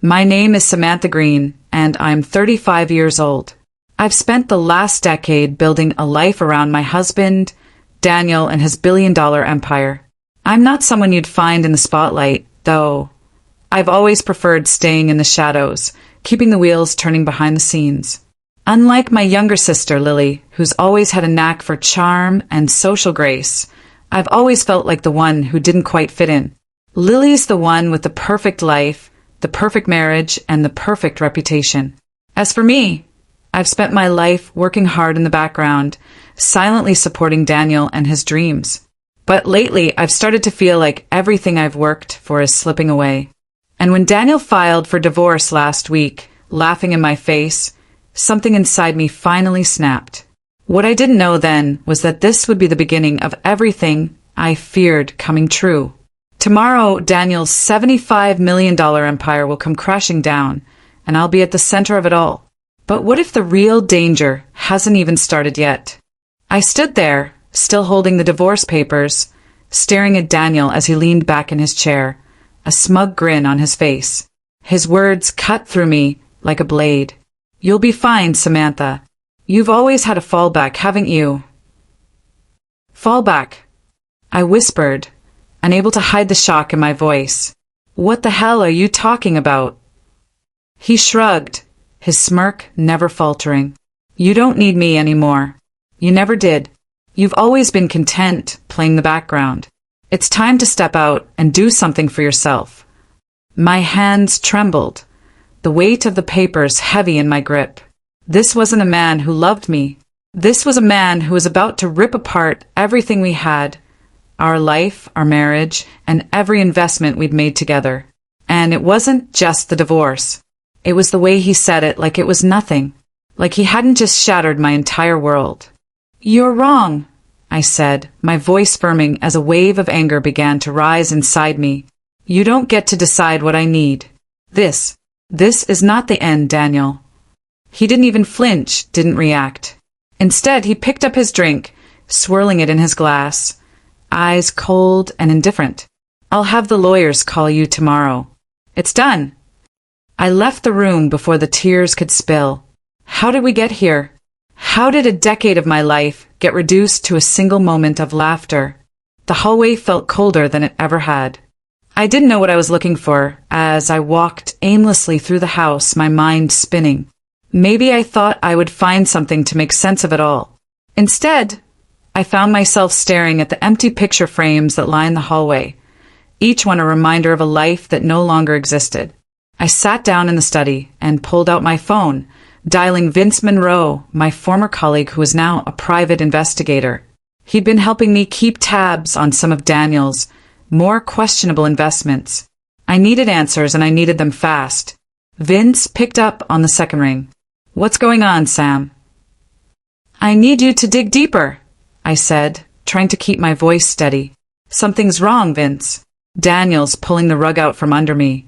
My name is Samantha Green, and I'm 35 years old. I've spent the last decade building a life around my husband, Daniel, and his billion-dollar empire. I'm not someone you'd find in the spotlight, though. I've always preferred staying in the shadows, keeping the wheels turning behind the scenes. Unlike my younger sister, Lily, who's always had a knack for charm and social grace, I've always felt like the one who didn't quite fit in. Lily's the one with the perfect life, the perfect marriage, and the perfect reputation. As for me, I've spent my life working hard in the background, silently supporting Daniel and his dreams. But lately, I've started to feel like everything I've worked for is slipping away. And when Daniel filed for divorce last week, laughing in my face, something inside me finally snapped. What I didn't know then was that this would be the beginning of everything I feared coming true. Tomorrow, Daniel's $75 million empire will come crashing down, and I'll be at the center of it all. But what if the real danger hasn't even started yet? I stood there, still holding the divorce papers, staring at Daniel as he leaned back in his chair, a smug grin on his face. His words cut through me like a blade. "You'll be fine, Samantha. You've always had a fallback, haven't you?" "Fallback?" I whispered, unable to hide the shock in my voice. "What the hell are you talking about?" He shrugged, his smirk never faltering. "You don't need me anymore. You never did. You've always been content playing the background. It's time to step out and do something for yourself." My hands trembled, the weight of the papers heavy in my grip. This wasn't a man who loved me. This was a man who was about to rip apart everything we had, our life, our marriage, and every investment we'd made together. And it wasn't just the divorce. It was the way he said it, like it was nothing, like he hadn't just shattered my entire world. "You're wrong," I said, my voice firming as a wave of anger began to rise inside me. "You don't get to decide what I need. This is not the end, Daniel." He didn't even flinch, didn't react. Instead, he picked up his drink, swirling it in his glass, eyes cold and indifferent. "I'll have the lawyers call you tomorrow. It's done." I left the room before the tears could spill. How did we get here? How did a decade of my life get reduced to a single moment of laughter? The hallway felt colder than it ever had. I didn't know what I was looking for as I walked aimlessly through the house, my mind spinning. Maybe I thought I would find something to make sense of it all. Instead, I found myself staring at the empty picture frames that line the hallway, each one a reminder of a life that no longer existed. I sat down in the study and pulled out my phone, dialing Vince Monroe, my former colleague who was now a private investigator. He'd been helping me keep tabs on some of Daniel's more questionable investments. I needed answers, and I needed them fast. Vince picked up on the second ring. "What's going on, Sam?" "I need you to dig deeper," I said, trying to keep my voice steady. "Something's wrong, Vince. Daniel's pulling the rug out from under me.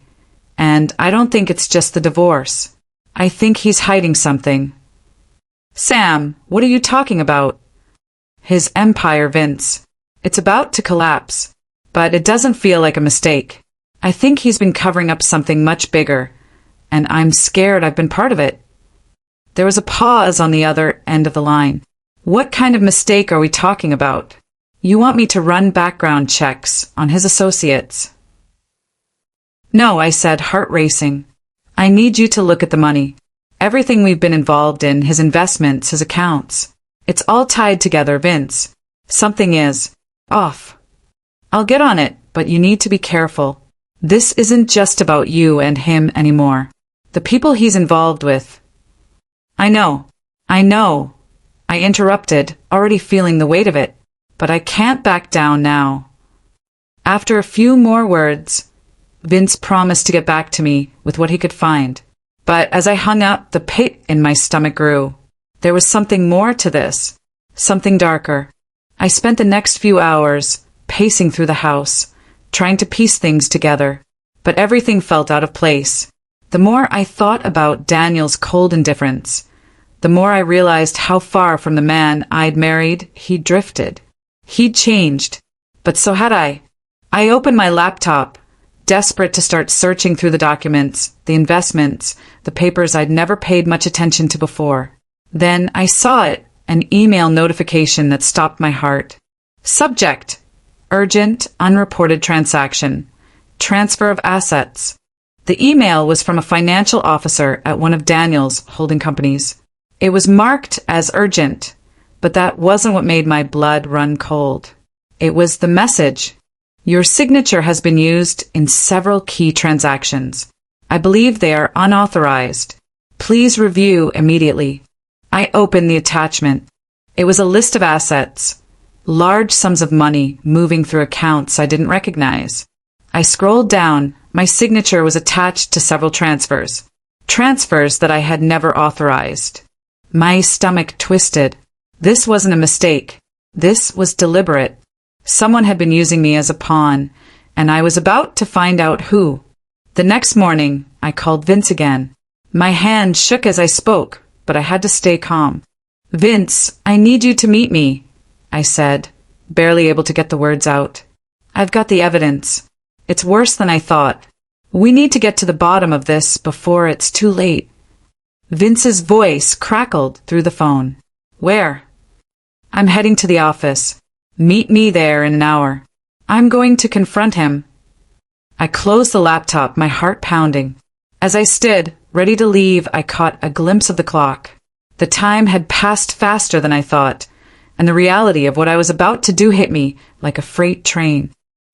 And I don't think it's just the divorce. I think he's hiding something." "Sam, what are you talking about?" "His empire, Vince. It's about to collapse. But it doesn't feel like a mistake. I think he's been covering up something much bigger, and I'm scared I've been part of it." There was a pause on the other end of the line. "What kind of mistake are we talking about? You want me to run background checks on his associates?" "No," I said, heart racing. "I need you to look at the money. Everything we've been involved in, his investments, his accounts. It's all tied together, Vince. Something is off. I'll get on it, but you need to be careful. This isn't just about you and him anymore. The people he's involved with." I know, I interrupted, already feeling the weight of it, but I can't back down now. After a few more words, Vince promised to get back to me with what he could find. But as I hung up, the pit in my stomach grew. There was something more to this, something darker. I spent the next few hours pacing through the house, trying to piece things together, but everything felt out of place. The more I thought about Daniel's cold indifference, the more I realized how far from the man I'd married he'd drifted. He'd changed, but so had I. I opened my laptop, desperate to start searching through the documents, the investments, the papers I'd never paid much attention to before. Then I saw it, an email notification that stopped my heart. Subject: Urgent, unreported transaction. Transfer of assets. The email was from a financial officer at one of Daniel's holding companies. It was marked as urgent, but that wasn't what made my blood run cold. It was the message. Your signature has been used in several key transactions. I believe they are unauthorized. Please review immediately. I opened the attachment. It was a list of assets, large sums of money moving through accounts I didn't recognize. I scrolled down. My signature was attached to several transfers that I had never authorized. My stomach twisted. This wasn't a mistake. This was deliberate. Someone had been using me as a pawn, and I was about to find out who. The next morning, I called Vince again. My hand shook as I spoke, but I had to stay calm. "Vince, I need you to meet me," I said, barely able to get the words out. "I've got the evidence. It's worse than I thought. We need to get to the bottom of this before it's too late." Vince's voice crackled through the phone. "Where?" "I'm heading to the office. Meet me there in an hour. I'm going to confront him." I closed the laptop, my heart pounding. As I stood, ready to leave, I caught a glimpse of the clock. The time had passed faster than I thought, and the reality of what I was about to do hit me like a freight train.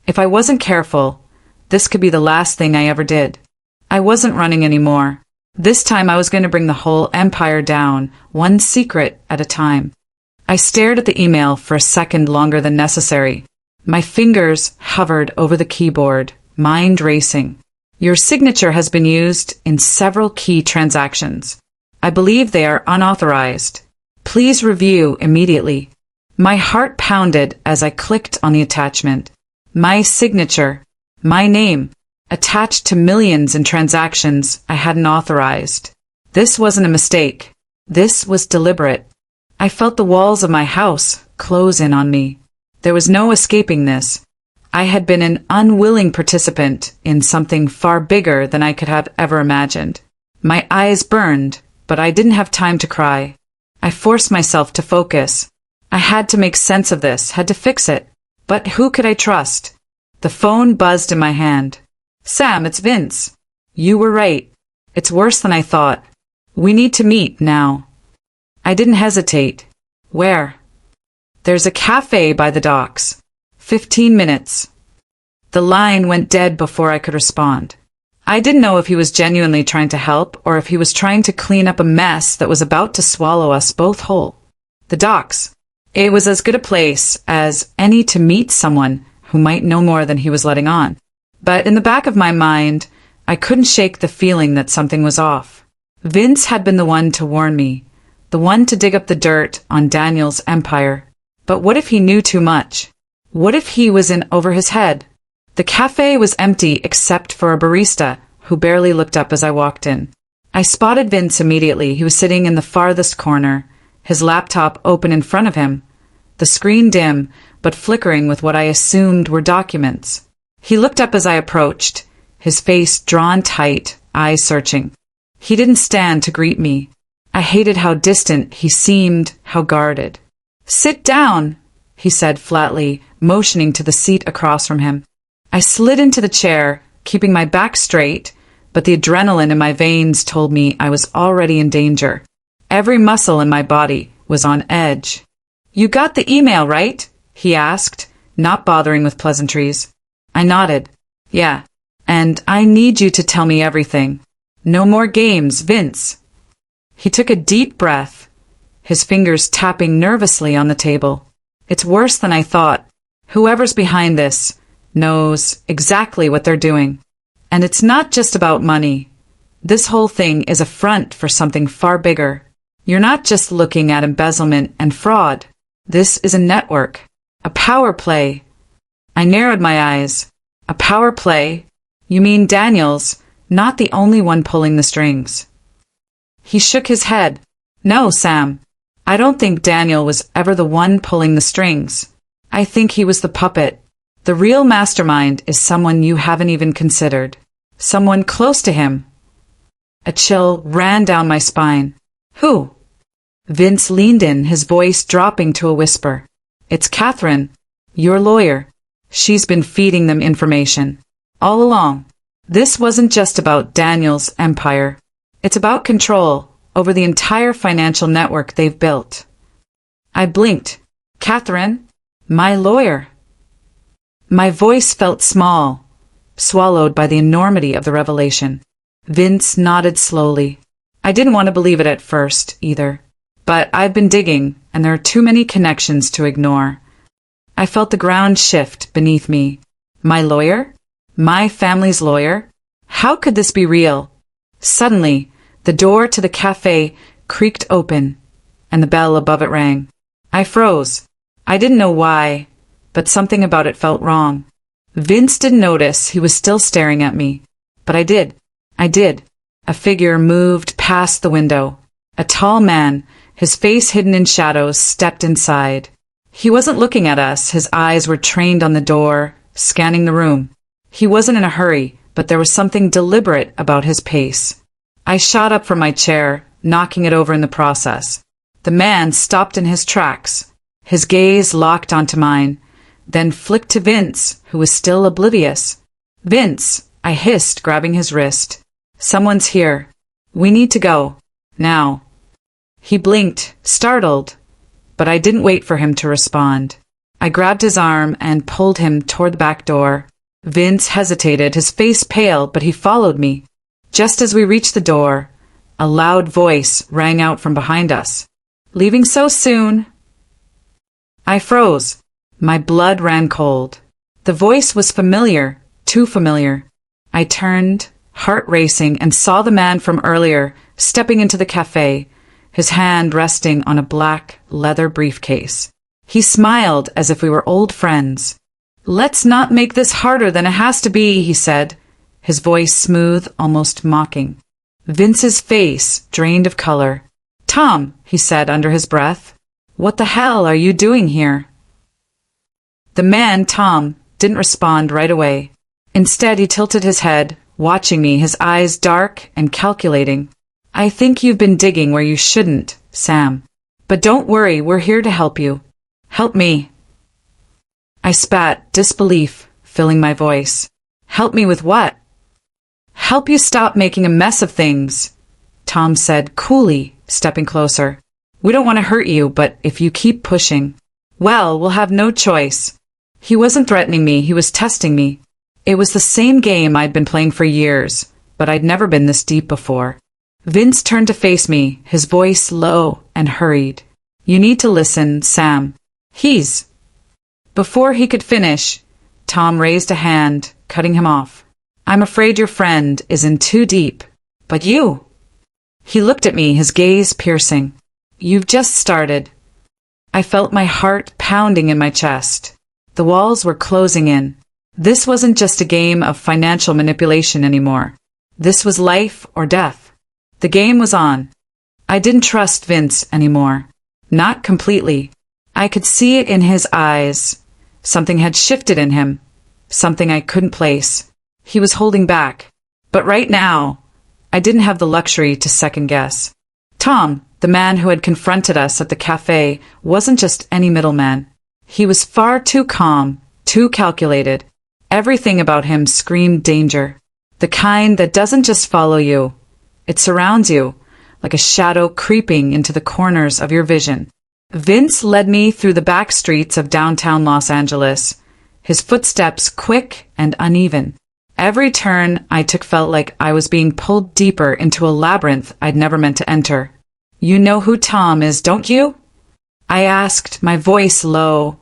If I wasn't careful, this could be the last thing I ever did. I wasn't running anymore. This time I was going to bring the whole empire down, one secret at a time. I stared at the email for a second longer than necessary. My fingers hovered over the keyboard, mind racing. Your signature has been used in several key transactions. I believe they are unauthorized. Please review immediately. My heart pounded as I clicked on the attachment. My signature, my name, attached to millions in transactions I hadn't authorized. This wasn't a mistake. This was deliberate. I felt the walls of my house close in on me. There was no escaping this. I had been an unwilling participant in something far bigger than I could have ever imagined. My eyes burned, but I didn't have time to cry. I forced myself to focus. I had to make sense of this, had to fix it. But who could I trust? The phone buzzed in my hand. "Sam, it's Vince. You were right. It's worse than I thought. We need to meet now." I didn't hesitate. "Where?" "There's a cafe by the docks. 15 minutes. The line went dead before I could respond. I didn't know if he was genuinely trying to help or if he was trying to clean up a mess that was about to swallow us both whole. The docks. It was as good a place as any to meet someone who might know more than he was letting on. But in the back of my mind, I couldn't shake the feeling that something was off. Vince had been the one to warn me, the one to dig up the dirt on Daniel's empire. But what if he knew too much? What if he was in over his head? The cafe was empty except for a barista who barely looked up as I walked in. I spotted Vince immediately. He was sitting in the farthest corner, his laptop open in front of him, the screen dim but flickering with what I assumed were documents. He looked up as I approached, his face drawn tight, eyes searching. He didn't stand to greet me. I hated how distant he seemed, how guarded. "Sit down," he said flatly, motioning to the seat across from him. I slid into the chair, keeping my back straight, but the adrenaline in my veins told me I was already in danger. Every muscle in my body was on edge. "You got the email, right?" he asked, not bothering with pleasantries. I nodded. "Yeah, and I need you to tell me everything. No more games, Vince." He took a deep breath, his fingers tapping nervously on the table. "It's worse than I thought. Whoever's behind this knows exactly what they're doing. And it's not just about money. This whole thing is a front for something far bigger. You're not just looking at embezzlement and fraud. This is a network, a power play." I narrowed my eyes. "A power play? You mean Daniel's not the only one pulling the strings?" He shook his head. "No, Sam. I don't think Daniel was ever the one pulling the strings. I think he was the puppet. The real mastermind is someone you haven't even considered. Someone close to him. A chill ran down my spine. Who? Vince leaned in, his voice dropping to a whisper. It's Catherine, your lawyer. She's been feeding them information. All along. This wasn't just about Daniel's empire. It's about control over the entire financial network they've built. I blinked. Catherine? My lawyer. My voice felt small, swallowed by the enormity of the revelation. Vince nodded slowly. I didn't want to believe it at first, either. But I've been digging, and there are too many connections to ignore. I felt the ground shift beneath me. My lawyer? My family's lawyer? How could this be real? Suddenly, the door to the cafe creaked open, and the bell above it rang. I froze. I didn't know why, but something about it felt wrong. Vince didn't notice he was still staring at me. But I did. I did. A figure moved past the window. A tall man, his face hidden in shadows, stepped inside. He wasn't looking at us. His eyes were trained on the door, scanning the room. He wasn't in a hurry, but there was something deliberate about his pace. I shot up from my chair, knocking it over in the process. The man stopped in his tracks. His gaze locked onto mine, then flicked to Vince, who was still oblivious. Vince, I hissed, grabbing his wrist. Someone's here. We need to go. Now. He blinked, startled, but I didn't wait for him to respond. I grabbed his arm and pulled him toward the back door. Vince hesitated, his face pale, but he followed me. Just as we reached the door, a loud voice rang out from behind us. Leaving so soon? I froze. My blood ran cold. The voice was familiar, too familiar. I turned, heart racing, and saw the man from earlier stepping into the cafe, his hand resting on a black leather briefcase. He smiled as if we were old friends. Let's not make this harder than it has to be, he said, his voice smooth, almost mocking. Vince's face drained of color. Tom, he said under his breath, what the hell are you doing here? The man, Tom, didn't respond right away. Instead, he tilted his head, watching me, his eyes dark and calculating. I think you've been digging where you shouldn't, Sam. But don't worry, we're here to help you. Help me. I spat, disbelief filling my voice. Help me with what? Help you stop making a mess of things, Tom said coolly, stepping closer. We don't want to hurt you, but if you keep pushing, well, we'll have no choice. He wasn't threatening me, he was testing me. It was the same game I'd been playing for years, but I'd never been this deep before. Vince turned to face me, his voice low and hurried. You need to listen, Sam. Before he could finish, Tom raised a hand, cutting him off. I'm afraid your friend is in too deep. But you? He looked at me, his gaze piercing. You've just started. I felt my heart pounding in my chest. The walls were closing in. This wasn't just a game of financial manipulation anymore. This was life or death. The game was on. I didn't trust Vince anymore. Not completely. I could see it in his eyes. Something had shifted in him. Something I couldn't place. He was holding back. But right now, I didn't have the luxury to second guess. Tom, the man who had confronted us at the cafe, wasn't just any middleman. He was far too calm, too calculated. Everything about him screamed danger. The kind that doesn't just follow you. It surrounds you, like a shadow creeping into the corners of your vision. Vince led me through the back streets of downtown Los Angeles, his footsteps quick and uneven. Every turn I took felt like I was being pulled deeper into a labyrinth I'd never meant to enter. You know who Tom is, don't you? I asked, my voice low,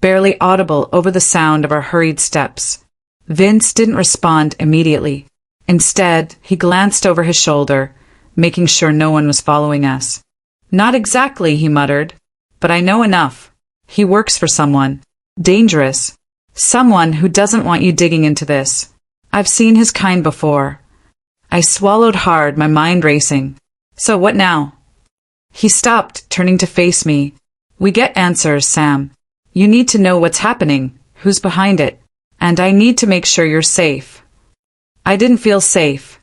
barely audible over the sound of our hurried steps. Vince didn't respond immediately. Instead, he glanced over his shoulder, making sure no one was following us. Not exactly, he muttered, but I know enough. He works for someone. Dangerous. Someone who doesn't want you digging into this. I've seen his kind before. I swallowed hard, my mind racing. So what now? He stopped, turning to face me. We get answers, Sam. You need to know what's happening, Who's behind it? And I need to make sure you're safe. I didn't feel safe.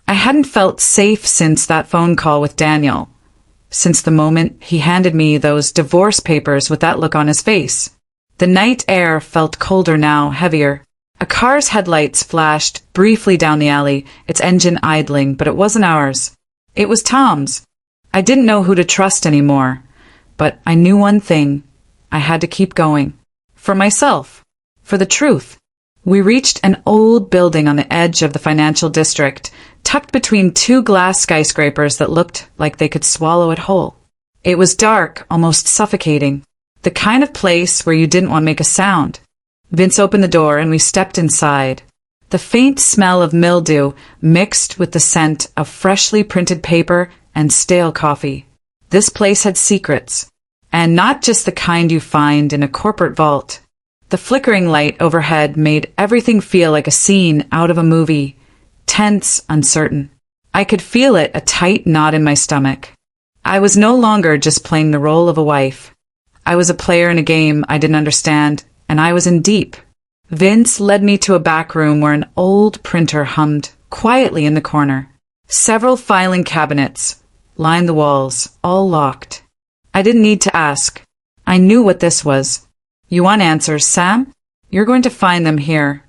I hadn't felt safe since that phone call with Daniel. Since the moment he handed me those divorce papers with that look on his face. The night air felt colder now, heavier. A car's headlights flashed briefly down the alley, its engine idling, but it wasn't ours. It was Tom's. I didn't know who to trust anymore, but I knew one thing. I had to keep going. For myself. For the truth. We reached an old building on the edge of the financial district, tucked between two glass skyscrapers that looked like they could swallow it whole. It was dark, almost suffocating. The kind of place where you didn't want to make a sound. Vince opened the door and we stepped inside. The faint smell of mildew mixed with the scent of freshly printed paper and stale coffee. This place had secrets, and not just the kind you find in a corporate vault. The flickering light overhead made everything feel like a scene out of a movie, tense, uncertain. I could feel it, a tight knot in my stomach. I was no longer just playing the role of a wife. I was a player in a game I didn't understand, and I was in deep. Vince led me to a back room where an old printer hummed quietly in the corner. Several filing cabinets lined the walls, all locked. I didn't need to ask. I knew what this was. You want answers, Sam? You're going to find them here.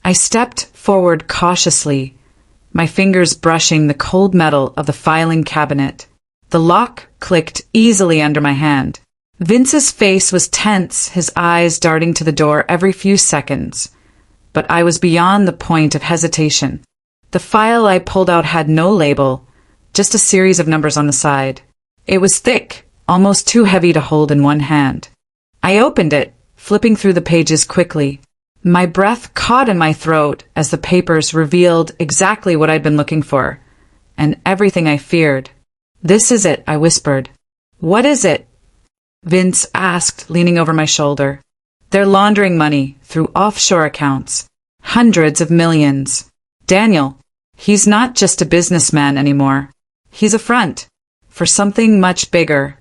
I stepped forward cautiously, my fingers brushing the cold metal of the filing cabinet. The lock clicked easily under my hand. Vince's face was tense, his eyes darting to the door every few seconds. But I was beyond the point of hesitation. The file I pulled out had no label, just a series of numbers on the side. It was thick, almost too heavy to hold in one hand. I opened it, flipping through the pages quickly. My breath caught in my throat as the papers revealed exactly what I'd been looking for, and everything I feared. "This is it," I whispered. "What is it?" Vince asked, leaning over my shoulder. "They're laundering money through offshore accounts. Hundreds of millions. Daniel, he's not just a businessman anymore. He's a front for something much bigger."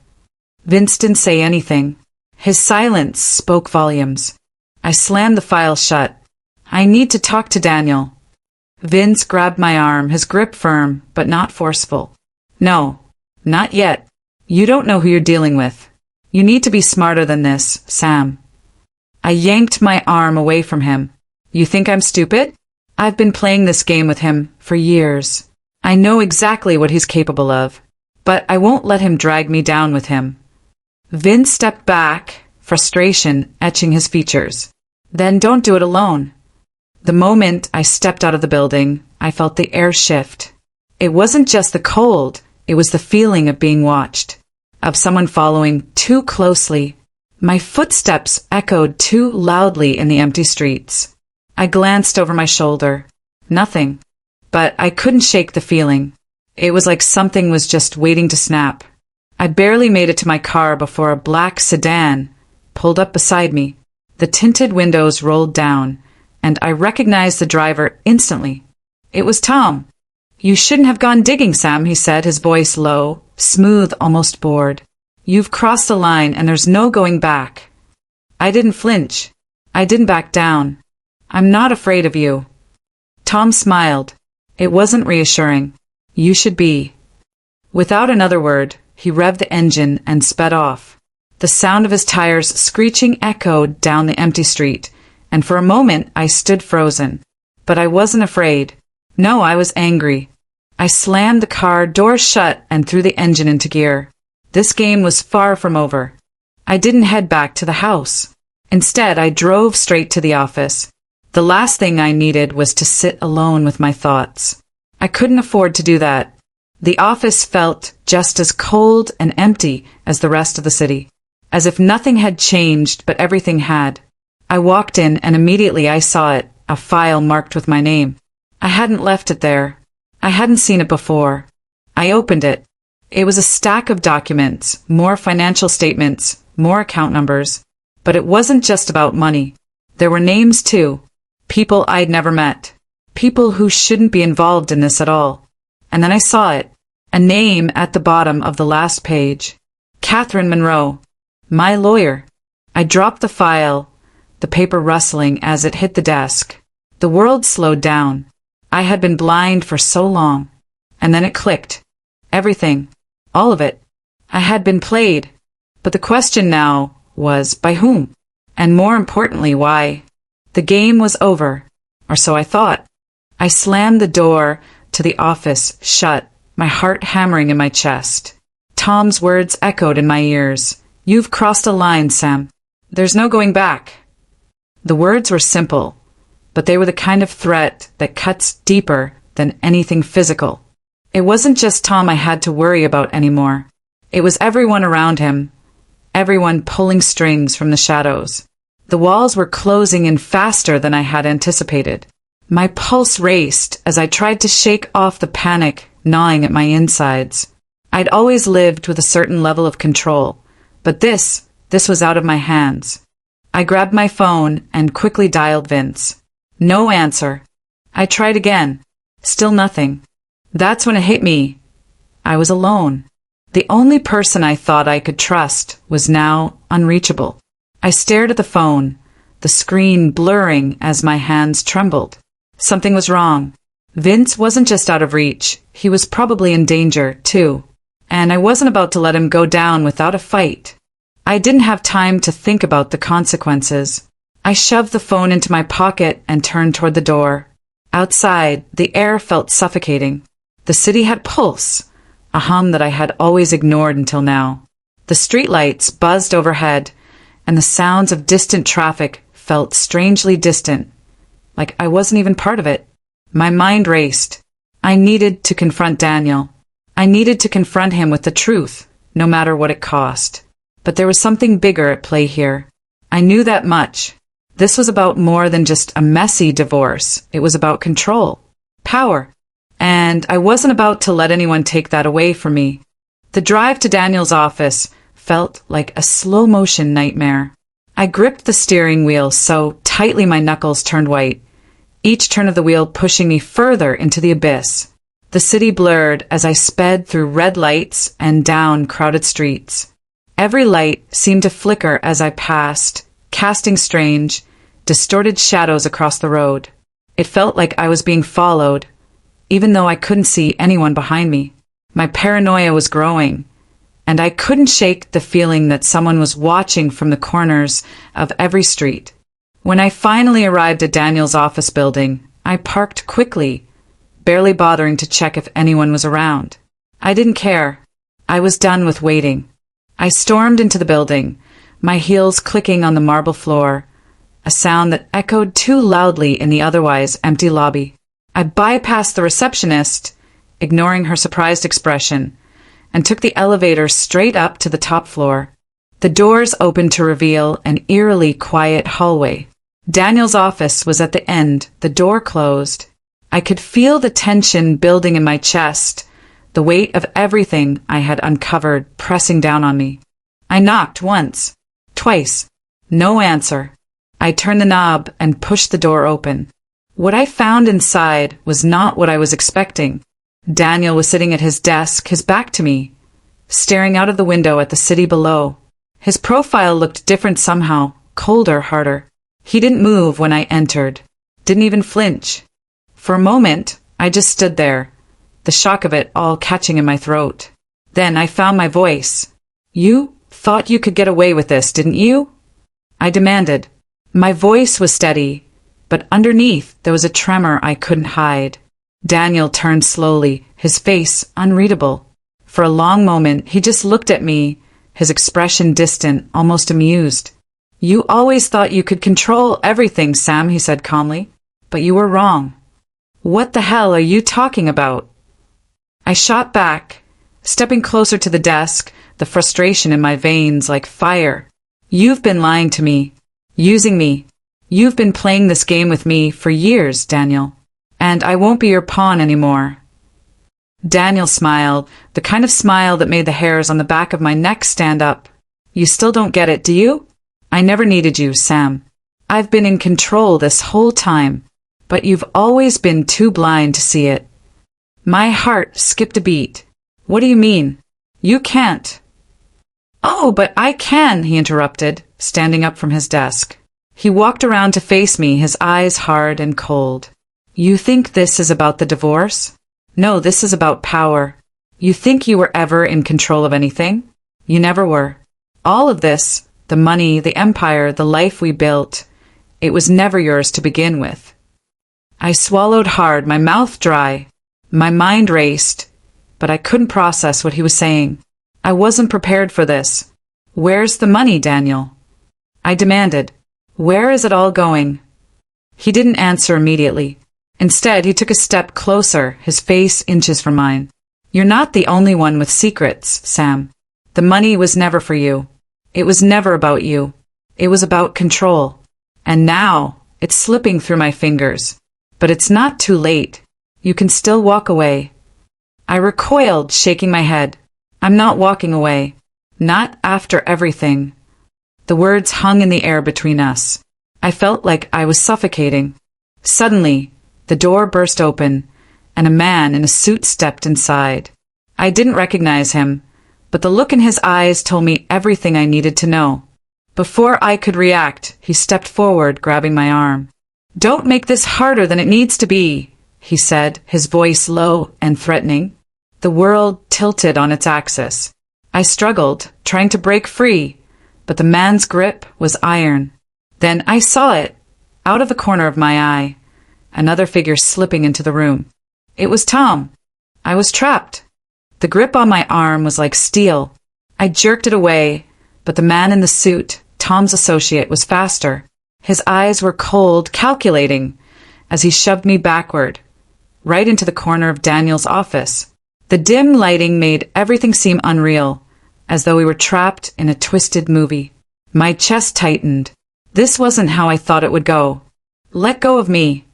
Vince didn't say anything. His silence spoke volumes. I slammed the file shut. "I need to talk to Daniel." Vince grabbed my arm, his grip firm, but not forceful. "No, not yet. You don't know who you're dealing with. You need to be smarter than this, Sam." I yanked my arm away from him. "You think I'm stupid? I've been playing this game with him for years. I know exactly what he's capable of, but I won't let him drag me down with him." Vince stepped back, frustration etching his features. "Then don't do it alone." The moment I stepped out of the building, I felt the air shift. It wasn't just the cold, it was the feeling of being watched, of someone following too closely. My footsteps echoed too loudly in the empty streets. I glanced over my shoulder. Nothing. But I couldn't shake the feeling. It was like something was just waiting to snap. I barely made it to my car before a black sedan pulled up beside me. The tinted windows rolled down, and I recognized the driver instantly. It was Tom. "You shouldn't have gone digging, Sam," he said, his voice low, smooth, almost bored. "You've crossed the line, and there's no going back." I didn't flinch. I didn't back down. "I'm not afraid of you." Tom smiled. It wasn't reassuring. "You should be." Without another word, he revved the engine and sped off. The sound of his tires screeching echoed down the empty street, and for a moment I stood frozen. But I wasn't afraid. No, I was angry. I slammed the car door shut and threw the engine into gear. This game was far from over. I didn't head back to the house. Instead, I drove straight to the office. The last thing I needed was to sit alone with my thoughts. I couldn't afford to do that. The office felt just as cold and empty as the rest of the city, as if nothing had changed but everything had. I walked in and immediately I saw it, a file marked with my name. I hadn't left it there. I hadn't seen it before. I opened it. It was a stack of documents, more financial statements, more account numbers. But it wasn't just about money. There were names too. People I'd never met. People who shouldn't be involved in this at all. And then I saw it. A name at the bottom of the last page. Catherine Monroe. My lawyer. I dropped the file, the paper rustling as it hit the desk. The world slowed down. I had been blind for so long. And then it clicked. Everything. All of it. I had been played. But the question now was, by whom? And more importantly, why? The game was over. Or so I thought. I slammed the door to the office shut, my heart hammering in my chest. Tom's words echoed in my ears. You've crossed a line, Sam. There's no going back. The words were simple, but they were the kind of threat that cuts deeper than anything physical. It wasn't just Tom I had to worry about anymore. It was everyone around him, everyone pulling strings from the shadows. The walls were closing in faster than I had anticipated. My pulse raced as I tried to shake off the panic gnawing at my insides. I'd always lived with a certain level of control, but this was out of my hands. I grabbed my phone and quickly dialed Vince. No answer. I tried again. Still nothing. That's when it hit me. I was alone. The only person I thought I could trust was now unreachable. I stared at the phone, the screen blurring as my hands trembled. Something was wrong. Vince wasn't just out of reach, he was probably in danger, too. And I wasn't about to let him go down without a fight. I didn't have time to think about the consequences. I shoved the phone into my pocket and turned toward the door. Outside, the air felt suffocating. The city had pulse, a hum that I had always ignored until now. The streetlights buzzed overhead, and the sounds of distant traffic felt strangely distant, like I wasn't even part of it. My mind raced. I needed to confront Daniel. I needed to confront him with the truth, no matter what it cost. But there was something bigger at play here. I knew that much. This was about more than just a messy divorce. It was about control, power. And I wasn't about to let anyone take that away from me. The drive to Daniel's office felt like a slow-motion nightmare. I gripped the steering wheel so tightly my knuckles turned white, each turn of the wheel pushing me further into the abyss. The city blurred as I sped through red lights and down crowded streets. Every light seemed to flicker as I passed, casting strange, distorted shadows across the road. It felt like I was being followed, even though I couldn't see anyone behind me. My paranoia was growing, and I couldn't shake the feeling that someone was watching from the corners of every street. When I finally arrived at Daniel's office building, I parked quickly, barely bothering to check if anyone was around. I didn't care. I was done with waiting. I stormed into the building, my heels clicking on the marble floor, a sound that echoed too loudly in the otherwise empty lobby. I bypassed the receptionist, ignoring her surprised expression, and took the elevator straight up to the top floor. The doors opened to reveal an eerily quiet hallway. Daniel's office was at the end, the door closed. I could feel the tension building in my chest, the weight of everything I had uncovered pressing down on me. I knocked once, twice. No answer. I turned the knob and pushed the door open. What I found inside was not what I was expecting. Daniel was sitting at his desk, his back to me, staring out of the window at the city below. His profile looked different somehow, colder, harder. He didn't move when I entered, didn't even flinch. For a moment, I just stood there, the shock of it all catching in my throat. Then I found my voice. You thought you could get away with this, didn't you? I demanded. My voice was steady, but underneath there was a tremor I couldn't hide. Daniel turned slowly, his face unreadable. For a long moment, he just looked at me, his expression distant, almost amused. You always thought you could control everything, Sam, he said calmly. But you were wrong. What the hell are you talking about? I shot back, stepping closer to the desk, the frustration in my veins like fire. You've been lying to me, using me. You've been playing this game with me for years, Daniel. And I won't be your pawn anymore. Daniel smiled, the kind of smile that made the hairs on the back of my neck stand up. You still don't get it, do you? I never needed you, Sam. I've been in control this whole time, but you've always been too blind to see it. My heart skipped a beat. What do you mean? You can't. Oh, but I can, he interrupted, standing up from his desk. He walked around to face me, his eyes hard and cold. You think this is about the divorce? No, this is about power. You think you were ever in control of anything? You never were. All of this, the money, the empire, the life we built, it was never yours to begin with. I swallowed hard, my mouth dry. My mind raced, but I couldn't process what he was saying. I wasn't prepared for this. Where's the money, Daniel? I demanded. Where is it all going? He didn't answer immediately. Instead, he took a step closer, his face inches from mine. You're not the only one with secrets, Sam. The money was never for you. It was never about you. It was about control. And now, it's slipping through my fingers. But it's not too late. You can still walk away. I recoiled, shaking my head. I'm not walking away. Not after everything. The words hung in the air between us. I felt like I was suffocating. Suddenly, the door burst open, and a man in a suit stepped inside. I didn't recognize him, but the look in his eyes told me everything I needed to know. Before I could react, he stepped forward, grabbing my arm. Don't make this harder than it needs to be, he said, his voice low and threatening. The world tilted on its axis. I struggled, trying to break free, but the man's grip was iron. Then I saw it, out of the corner of my eye, another figure slipping into the room. It was Tom. I was trapped. The grip on my arm was like steel. I jerked it away, but the man in the suit, Tom's associate, was faster. His eyes were cold, calculating, as he shoved me backward, right into the corner of Daniel's office. The dim lighting made everything seem unreal, as though we were trapped in a twisted movie. My chest tightened. This wasn't how I thought it would go. Let go of me.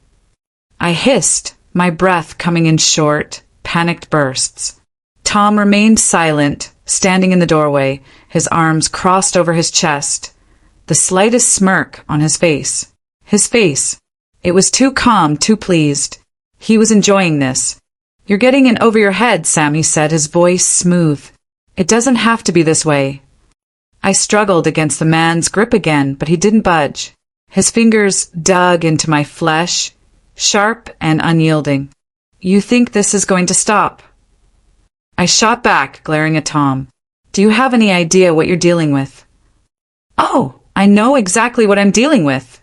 I hissed, my breath coming in short, panicked bursts. Tom remained silent, standing in the doorway, his arms crossed over his chest, the slightest smirk on his face. His face. It was too calm, too pleased. He was enjoying this. You're getting in over your head, Sam, he said, his voice smooth. It doesn't have to be this way. I struggled against the man's grip again, but he didn't budge. His fingers dug into my flesh, sharp and unyielding. You think this is going to stop? I shot back, glaring at Tom. Do you have any idea what you're dealing with? Oh, I know exactly what I'm dealing with,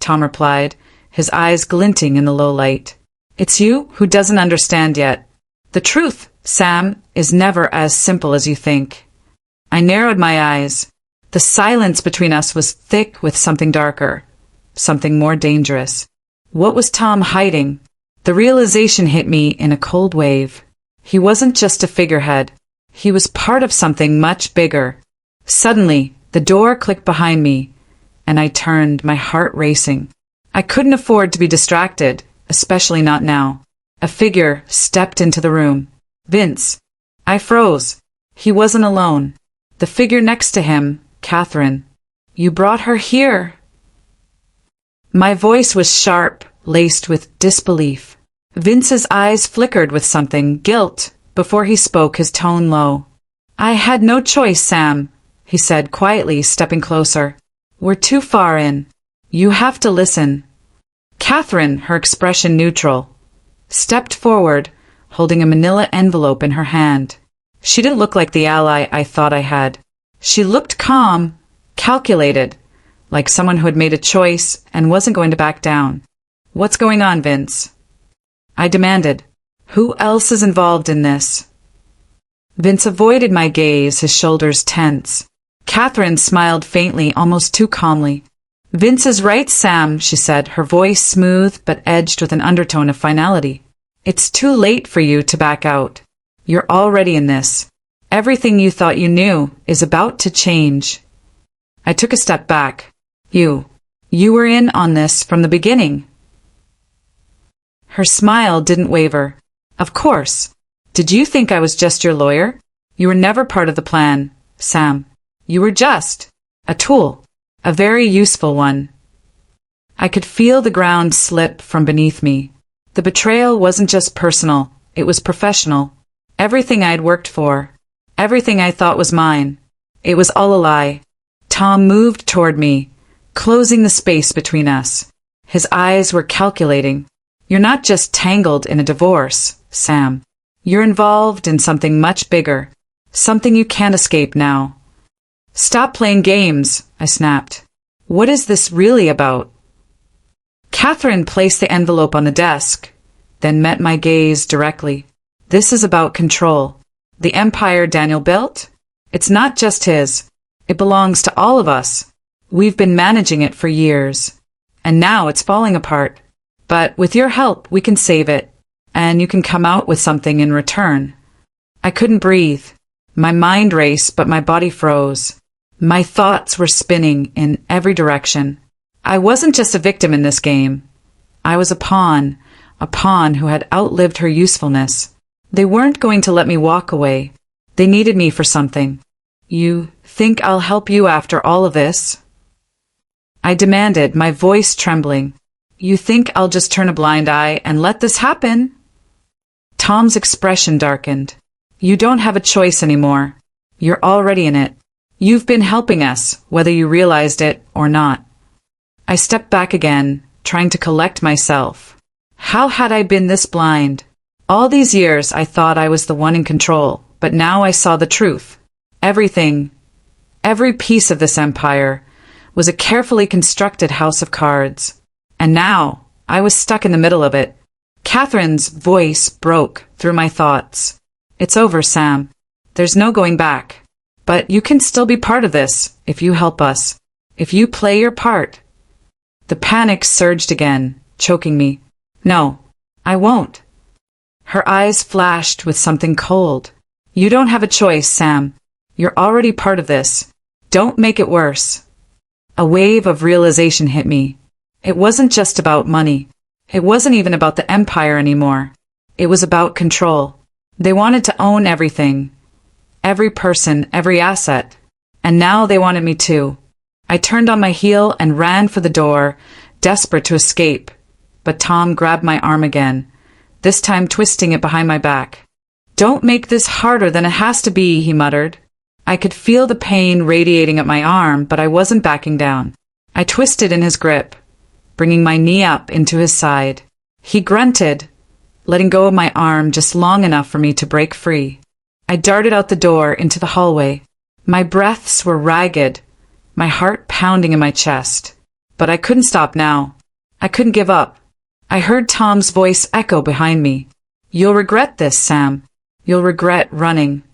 Tom replied, his eyes glinting in the low light. It's you who doesn't understand yet. The truth, Sam, is never as simple as you think. I narrowed my eyes. The silence between us was thick with something darker, something more dangerous. What was Tom hiding? The realization hit me in a cold wave. He wasn't just a figurehead. He was part of something much bigger. Suddenly, the door clicked behind me, and I turned, my heart racing. I couldn't afford to be distracted, especially not now. A figure stepped into the room. Vince. I froze. He wasn't alone. The figure next to him, Catherine. You brought her here. My voice was sharp, laced with disbelief. Vince's eyes flickered with something, guilt, before he spoke, his tone low. I had no choice, Sam, he said quietly, stepping closer. We're too far in. You have to listen. Catherine, her expression neutral, stepped forward, holding a manila envelope in her hand. She didn't look like the ally I thought I had. She looked calm, calculated, like someone who had made a choice and wasn't going to back down. What's going on, Vince? I demanded. Who else is involved in this? Vince avoided my gaze, his shoulders tense. Catherine smiled faintly, almost too calmly. Vince is right, Sam, she said, her voice smooth but edged with an undertone of finality. It's too late for you to back out. You're already in this. Everything you thought you knew is about to change. I took a step back. You were in on this from the beginning. Her smile didn't waver. Of course. Did you think I was just your lawyer? You were never part of the plan, Sam. You were just a tool, a very useful one. I could feel the ground slip from beneath me. The betrayal wasn't just personal, it was professional. Everything I'd worked for, everything I thought was mine, it was all a lie. Tom moved toward me, closing the space between us. His eyes were calculating. You're not just tangled in a divorce, Sam. You're involved in something much bigger. Something you can't escape now. Stop playing games, I snapped. What is this really about? Catherine placed the envelope on the desk, then met my gaze directly. This is about control. The empire Daniel built? It's not just his. It belongs to all of us. We've been managing it for years. And now it's falling apart. But with your help, we can save it. And you can come out with something in return. I couldn't breathe. My mind raced, but my body froze. My thoughts were spinning in every direction. I wasn't just a victim in this game. I was a pawn who had outlived her usefulness. They weren't going to let me walk away. They needed me for something. You think I'll help you after all of this? I demanded, my voice trembling. You think I'll just turn a blind eye and let this happen? Tom's expression darkened. You don't have a choice anymore. You're already in it. You've been helping us, whether you realized it or not. I stepped back again, trying to collect myself. How had I been this blind? All these years I thought I was the one in control, but now I saw the truth. Everything, every piece of this empire, was a carefully constructed house of cards. And now, I was stuck in the middle of it. Catherine's voice broke through my thoughts. It's over, Sam. There's no going back. But you can still be part of this, if you help us. If you play your part. The panic surged again, choking me. No, I won't. Her eyes flashed with something cold. You don't have a choice, Sam. You're already part of this. Don't make it worse. A wave of realization hit me. It wasn't just about money. It wasn't even about the empire anymore. It was about control. They wanted to own everything. Every person, every asset. And now they wanted me too. I turned on my heel and ran for the door, desperate to escape. But Tom grabbed my arm again, this time twisting it behind my back. Don't make this harder than it has to be, he muttered. I could feel the pain radiating up my arm, but I wasn't backing down. I twisted in his grip, bringing my knee up into his side. He grunted, letting go of my arm just long enough for me to break free. I darted out the door into the hallway. My breaths were ragged, my heart pounding in my chest. But I couldn't stop now. I couldn't give up. I heard Tom's voice echo behind me. You'll regret this, Sam. You'll regret running.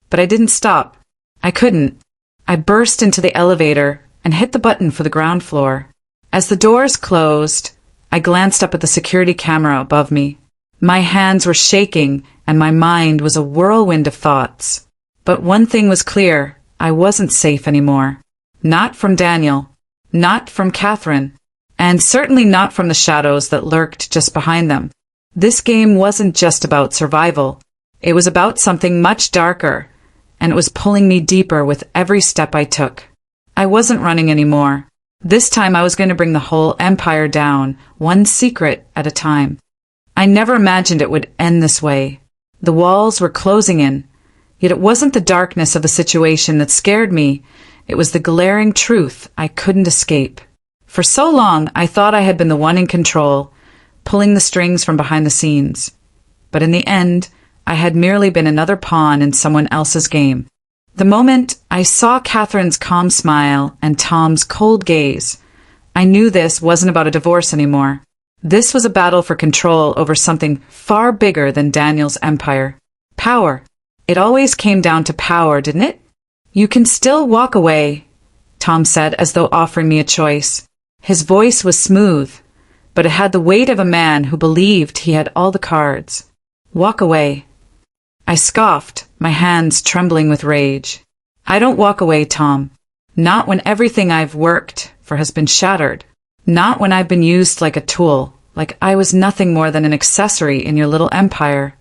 But I didn't stop. I couldn't. I burst into the elevator and hit the button for the ground floor. As the doors closed, I glanced up at the security camera above me. My hands were shaking and my mind was a whirlwind of thoughts. But one thing was clear, I wasn't safe anymore. Not from Daniel, not from Catherine, and certainly not from the shadows that lurked just behind them. This game wasn't just about survival. It was about something much darker, and it was pulling me deeper with every step I took. I wasn't running anymore. This time I was going to bring the whole empire down, one secret at a time. I never imagined it would end this way. The walls were closing in, yet it wasn't the darkness of the situation that scared me. It was the glaring truth I couldn't escape. For so long, I thought I had been the one in control, pulling the strings from behind the scenes. But in the end, I had merely been another pawn in someone else's game. The moment I saw Catherine's calm smile and Tom's cold gaze, I knew this wasn't about a divorce anymore. This was a battle for control over something far bigger than Daniel's empire. Power. It always came down to power, didn't it? You can still walk away, Tom said as though offering me a choice. His voice was smooth, but it had the weight of a man who believed he had all the cards. Walk away. I scoffed, my hands trembling with rage. I don't walk away, Tom. Not when everything I've worked for has been shattered. Not when I've been used like a tool, like I was nothing more than an accessory in your little empire.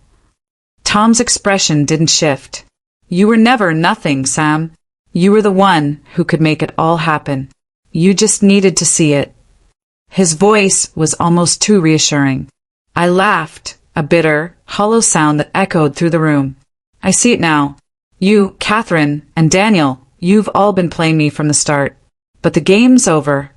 Tom's expression didn't shift. You were never nothing, Sam. You were the one who could make it all happen. You just needed to see it. His voice was almost too reassuring. I laughed, a bitter, hollow sound that echoed through the room. I see it now. You, Catherine, and Daniel, you've all been playing me from the start. But the game's over.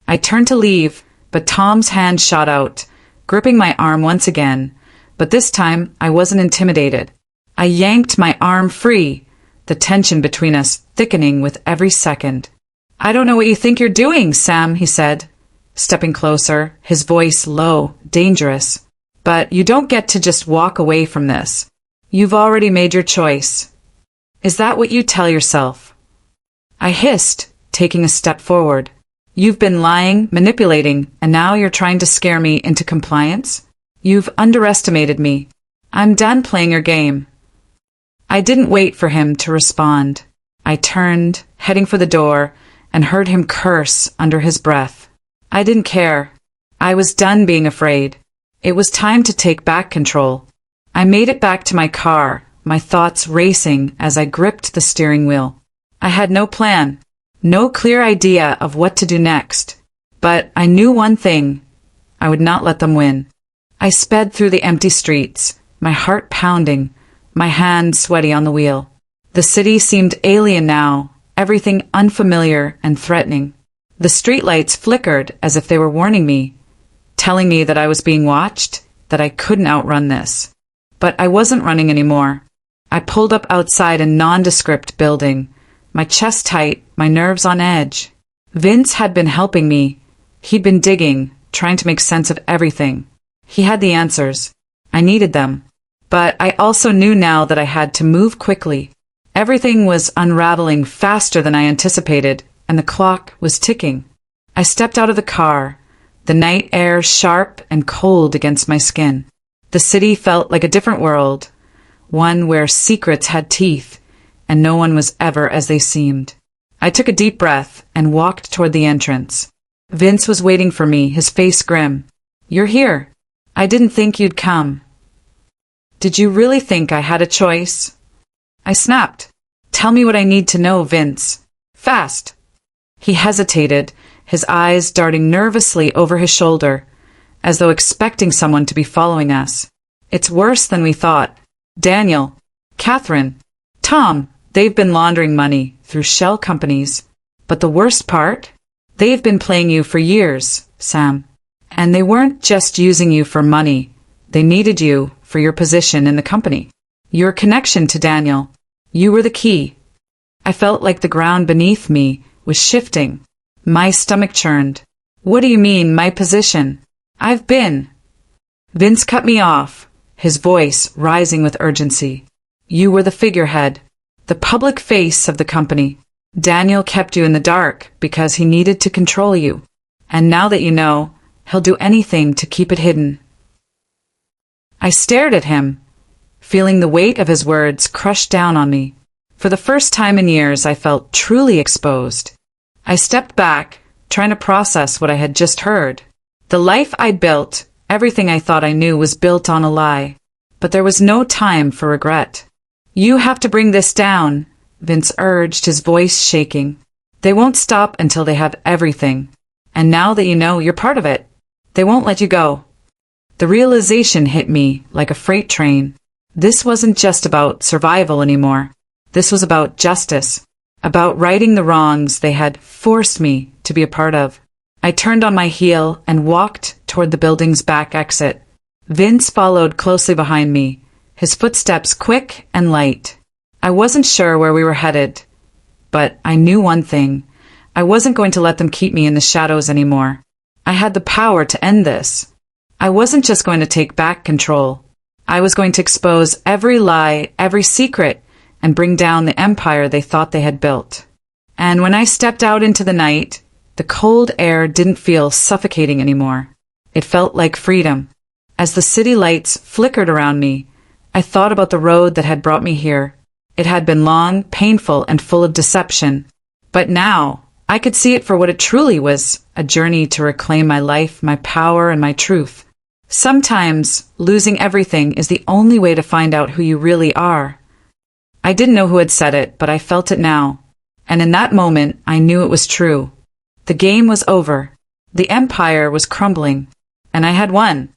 I turned to leave, but Tom's hand shot out, gripping my arm once again. But this time, I wasn't intimidated. I yanked my arm free, the tension between us thickening with every second. "I don't know what you think you're doing, Sam," he said, stepping closer, his voice low, dangerous. "But you don't get to just walk away from this. You've already made your choice." "Is that what you tell yourself?" I hissed, taking a step forward. "You've been lying, manipulating, and now you're trying to scare me into compliance? You've underestimated me. I'm done playing your game." I didn't wait for him to respond. I turned, heading for the door, and heard him curse under his breath. I didn't care. I was done being afraid. It was time to take back control. I made it back to my car, my thoughts racing as I gripped the steering wheel. I had no plan, no clear idea of what to do next. But I knew one thing. I would not let them win. I sped through the empty streets, my heart pounding, my hands sweaty on the wheel. The city seemed alien now, everything unfamiliar and threatening. The streetlights flickered as if they were warning me, telling me that I was being watched, that I couldn't outrun this. But I wasn't running anymore. I pulled up outside a nondescript building, my chest tight, my nerves on edge. Vince had been helping me. He'd been digging, trying to make sense of everything. He had the answers. I needed them. But I also knew now that I had to move quickly. Everything was unraveling faster than I anticipated, and the clock was ticking. I stepped out of the car, the night air sharp and cold against my skin. The city felt like a different world, one where secrets had teeth, and no one was ever as they seemed. I took a deep breath and walked toward the entrance. Vince was waiting for me, his face grim. "You're here. I didn't think you'd come." "Did you really think I had a choice?" I snapped. "Tell me what I need to know, Vince. Fast." He hesitated, his eyes darting nervously over his shoulder, as though expecting someone to be following us. "It's worse than we thought. Daniel, Catherine, Tom, they've been laundering money through shell companies. But the worst part? They've been playing you for years, Sam. And they weren't just using you for money. They needed you for your position in the company. Your connection to Daniel. You were the key." I felt like the ground beneath me was shifting. My stomach churned. "What do you mean, my position? I've been—" Vince cut me off, his voice rising with urgency. "You were the figurehead, the public face of the company. Daniel kept you in the dark because he needed to control you. And now that you know, he'll do anything to keep it hidden." I stared at him, feeling the weight of his words crush down on me. For the first time in years, I felt truly exposed. I stepped back, trying to process what I had just heard. The life I'd built, everything I thought I knew, was built on a lie. But there was no time for regret. "You have to bring this down," Vince urged, his voice shaking. "They won't stop until they have everything. And now that you know, you're part of it. They won't let you go." The realization hit me like a freight train. This wasn't just about survival anymore. This was about justice, about righting the wrongs they had forced me to be a part of. I turned on my heel and walked toward the building's back exit. Vince followed closely behind me, his footsteps quick and light. I wasn't sure where we were headed, but I knew one thing. I wasn't going to let them keep me in the shadows anymore. I had the power to end this. I wasn't just going to take back control. I was going to expose every lie, every secret, and bring down the empire they thought they had built. And when I stepped out into the night, the cold air didn't feel suffocating anymore. It felt like freedom. As the city lights flickered around me, I thought about the road that had brought me here. It had been long, painful, and full of deception. But now, I could see it for what it truly was, a journey to reclaim my life, my power, and my truth. Sometimes, losing everything is the only way to find out who you really are. I didn't know who had said it, but I felt it now. And in that moment, I knew it was true. The game was over. The empire was crumbling. And I had won.